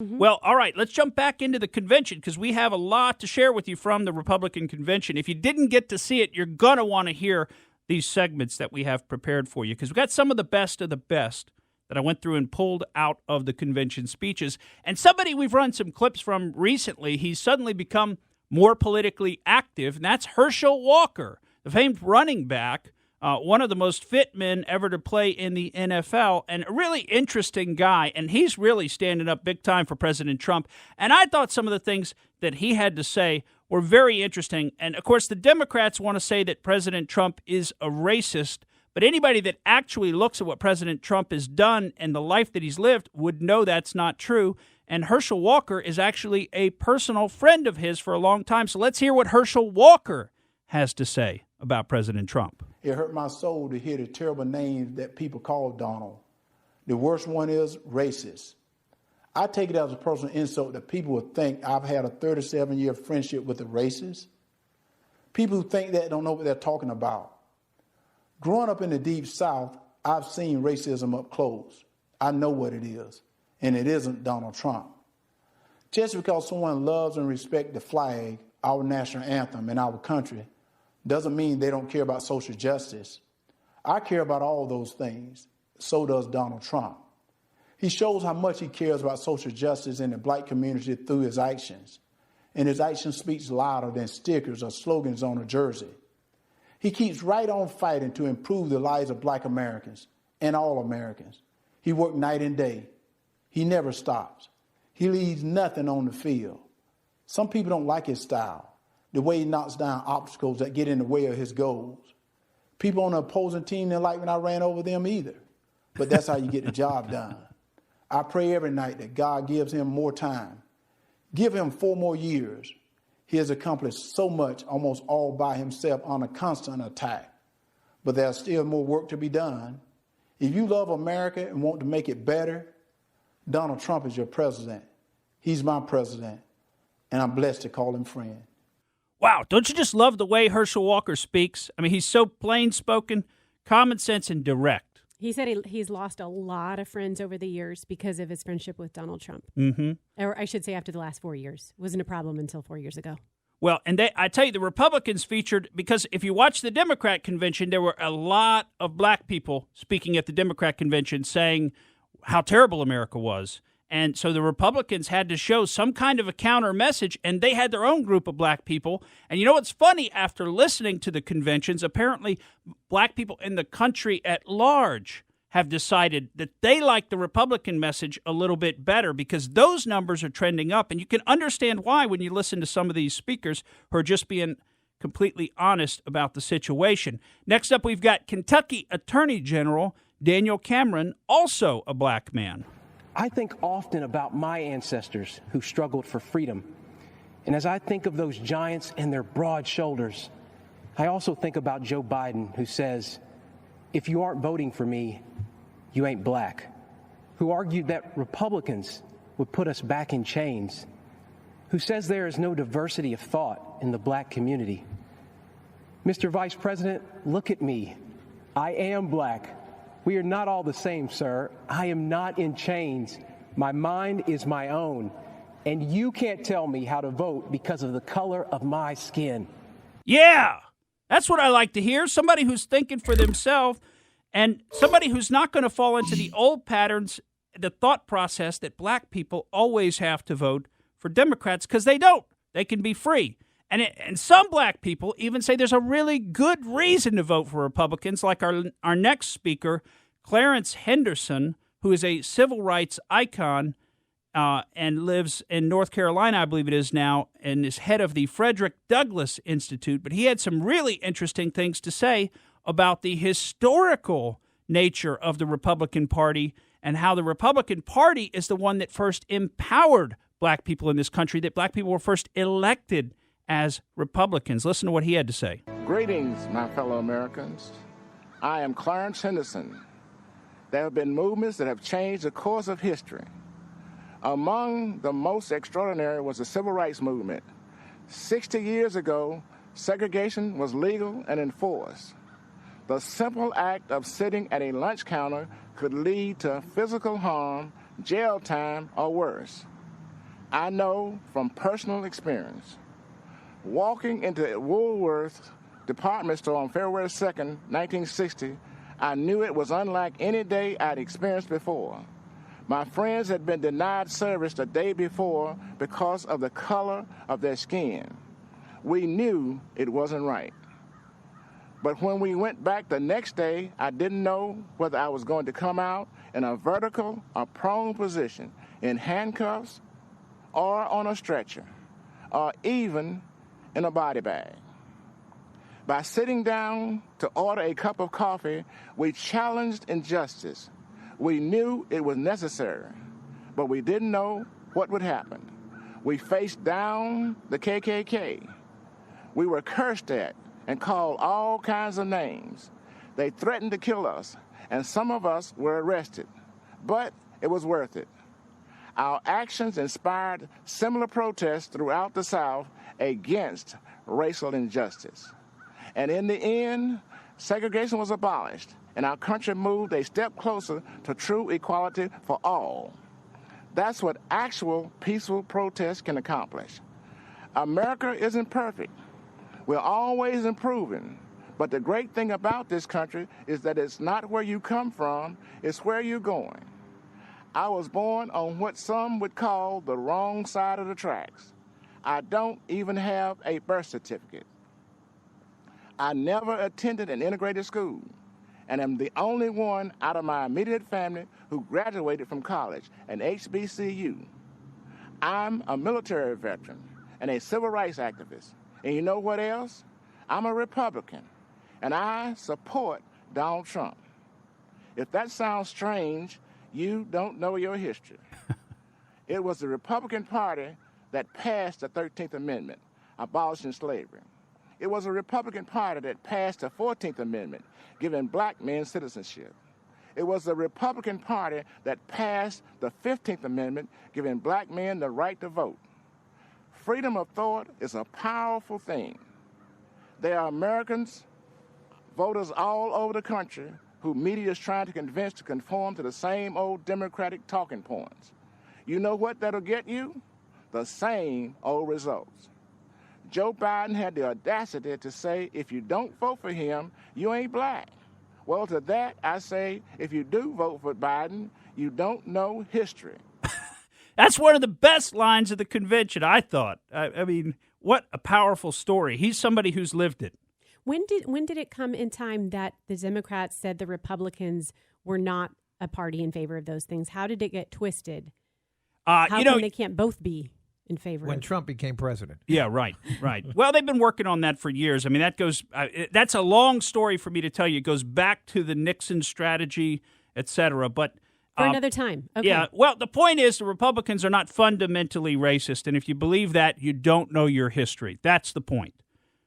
Well, all right, let's jump back into the convention because we have a lot to share with you from the Republican convention. If you didn't get to see it, you're going to want to hear these segments that we have prepared for you because we've got some of the best that I went through and pulled out of the convention speeches. And somebody we've run some clips from recently, he's suddenly become more politically active, and that's Herschel Walker, the famed running back, one of the most fit men ever to play in the NFL, and a really interesting guy, and he's really standing up big time for President Trump. And I thought some of the things that he had to say were very interesting. And, of course, the Democrats want to say that President Trump is a racist, but anybody that actually looks at what President Trump has done and the life that he's lived would know that's not true. And Herschel Walker is actually a personal friend of his for a long time. So let's hear what Herschel Walker has to say about President Trump. It hurt my soul to hear the terrible names that people call Donald. The worst one is racist. I take it as a personal insult that people would think I've had a 37-year friendship with a racist. People who think that don't know what they're talking about. Growing up in the Deep South, I've seen racism up close. I know what it is, and it isn't Donald Trump. Just because someone loves and respects the flag, our national anthem, and our country, doesn't mean they don't care about social justice. I care about all those things. So does Donald Trump. He shows how much he cares about social justice in the black community through his actions. And his action speaks louder than stickers or slogans on a jersey. He keeps right on fighting to improve the lives of black Americans and all Americans. He works night and day. He never stops. He leaves nothing on the field. Some people don't like his style, the way he knocks down obstacles that get in the way of his goals. People on the opposing team didn't like when I ran over them either. But that's how you get the job done. I pray every night that God gives him more time. Give him 4 more years. He has accomplished so much almost all by himself on a constant attack. But there's still more work to be done. If you love America and want to make it better, Donald Trump is your president. He's my president, and I'm blessed to call him friend. Wow, don't you just love the way Herschel Walker speaks? I mean, he's so plain-spoken, common sense, and direct. He said he's lost a lot of friends over the years because of his friendship with Donald Trump. Mm-hmm. Or I should say after the last 4 years. It wasn't a problem until 4 years ago. Well, and I tell you, the Republicans featured, because if you watch the Democrat convention, there were a lot of black people speaking at the Democrat convention saying how terrible America was. And so the Republicans had to show some kind of a counter message, and they had their own group of black people. And you know what's funny? After listening to the conventions, apparently black people in the country at large have decided that they like the Republican message a little bit better because those numbers are trending up. And you can understand why when you listen to some of these speakers who are just being completely honest about the situation. Next up, we've got Kentucky Attorney General Daniel Cameron, also a black man. I think often about my ancestors who struggled for freedom. And as I think of those giants and their broad shoulders, I also think about Joe Biden, who says, if you aren't voting for me, you ain't black, who argued that Republicans would put us back in chains, who says there is no diversity of thought in the black community. Mr. Vice President, look at me. I am black. We are not all the same, sir. I am not in chains. My mind is my own. And you can't tell me how to vote because of the color of my skin. Yeah, that's what I like to hear. Somebody who's thinking for themselves and somebody who's not going to fall into the old patterns, the thought process that black people always have to vote for Democrats because they don't. They can be free. And some black people even say there's a really good reason to vote for Republicans, like our next speaker, Clarence Henderson, who is a civil rights icon and lives in North Carolina, I believe it is now, and is head of the Frederick Douglass Institute. But he had some really interesting things to say about the historical nature of the Republican Party and how the Republican Party is the one that first empowered black people in this country, that black people were first elected as Republicans. Listen to what he had to say. Greetings, my fellow Americans. I am Clarence Henderson. There have been movements that have changed the course of history. Among the most extraordinary was the Civil Rights Movement. 60 years ago, segregation was legal and enforced. The simple act of sitting at a lunch counter could lead to physical harm, jail time, or worse. I know from personal experience. Walking into Woolworth department store on February 2nd, 1960, I knew it was unlike any day I'd experienced before. My friends had been denied service the day before because of the color of their skin. We knew it wasn't right. But when we went back the next day, I didn't know whether I was going to come out in a vertical or prone position, in handcuffs or on a stretcher, or even in a body bag. By sitting down to order a cup of coffee, we challenged injustice. We knew it was necessary, but we didn't know what would happen. We faced down the KKK. We were cursed at and called all kinds of names. They threatened to kill us, and some of us were arrested, but it was worth it. Our actions inspired similar protests throughout the South against racial injustice. And in the end, segregation was abolished, and our country moved a step closer to true equality for all. That's what actual peaceful protest can accomplish. America isn't perfect. We're always improving. But the great thing about this country is that it's not where you come from, it's where you're going. I was born on what some would call the wrong side of the tracks. I don't even have a birth certificate. I never attended an integrated school, and am the only one out of my immediate family who graduated from college, an HBCU. I'm a military veteran and a civil rights activist. And you know what else? I'm a Republican, and I support Donald Trump. If that sounds strange, you don't know your history. It was the Republican Party that passed the 13th Amendment, abolishing slavery. It was a Republican Party that passed the 14th Amendment, giving black men citizenship. It was the Republican Party that passed the 15th Amendment, giving black men the right to vote. Freedom of thought is a powerful thing. There are Americans, voters all over the country, who media is trying to convince to conform to the same old Democratic talking points. You know what that'll get you? The same old results. Joe Biden had the audacity to say, if you don't vote for him, you ain't black. Well, to that, I say, if you do vote for Biden, you don't know history. That's one of the best lines of the convention, I thought. I mean, what a powerful story. He's somebody who's lived it. When did it come in time that the Democrats said the Republicans were not a party in favor of those things? How did it get twisted? How come they can't both be in favor when of Trump became president? Yeah, right. Well, they've been working on that for years. I mean, that goes. That's a long story for me to tell you. It goes back to the Nixon strategy, et cetera. But for another time. Okay. Yeah. Well, the point is the Republicans are not fundamentally racist, and if you believe that, you don't know your history. That's the point.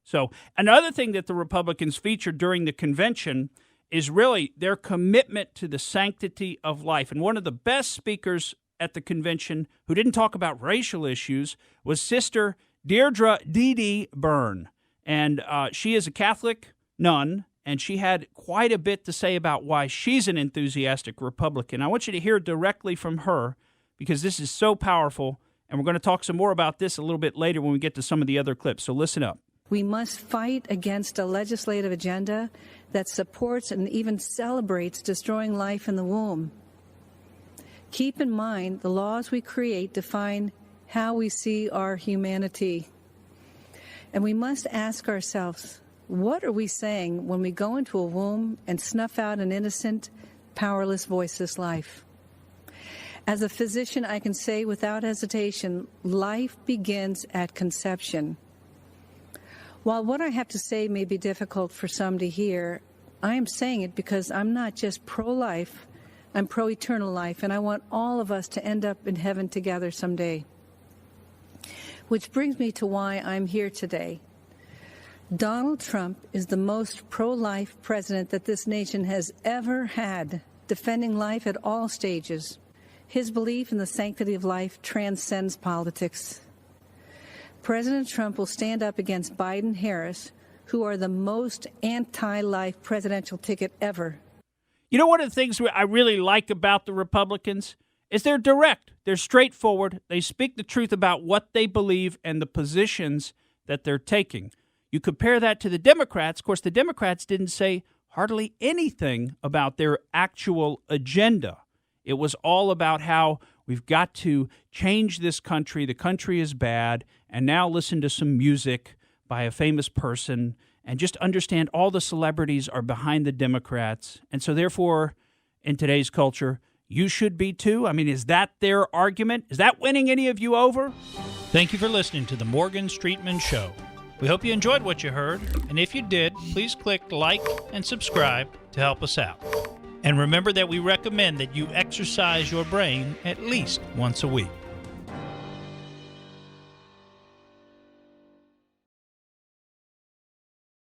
So another thing that the Republicans featured during the convention is really their commitment to the sanctity of life. And one of the best speakers at the convention who didn't talk about racial issues was Sister Dede Byrne. And she is a Catholic nun, and she had quite a bit to say about why she's an enthusiastic Republican. I want you to hear directly from her because this is so powerful, and we're going to talk some more about this a little bit later when we get to some of the other clips. So listen up. We must fight against a legislative agenda that supports and even celebrates destroying life in the womb. Keep in mind, the laws we create define how we see our humanity. And we must ask ourselves, what are we saying when we go into a womb and snuff out an innocent, powerless, voiceless life? As a physician, I can say without hesitation, life begins at conception. While what I have to say may be difficult for some to hear, I am saying it because I'm not just pro-life, I'm pro-eternal life, and I want all of us to end up in heaven together someday. Which brings me to why I'm here today. Donald Trump is the most pro-life president that this nation has ever had, defending life at all stages. His belief in the sanctity of life transcends politics. President Trump will stand up against Biden-Harris, who are the most anti-life presidential ticket ever. You know, one of the things I really like about the Republicans is they're direct. They're straightforward. They speak the truth about what they believe and the positions that they're taking. You compare that to the Democrats. Of course, the Democrats didn't say hardly anything about their actual agenda. It was all about how we've got to change this country. The country is bad. And now listen to some music by a famous person and just understand all the celebrities are behind the Democrats. And so therefore, in today's culture, you should be too. I mean, is that their argument? Is that winning any of you over? Thank you for listening to the Morgan Streetman Show. We hope you enjoyed what you heard. And if you did, please click like and subscribe to help us out. And remember that we recommend that you exercise your brain at least once a week.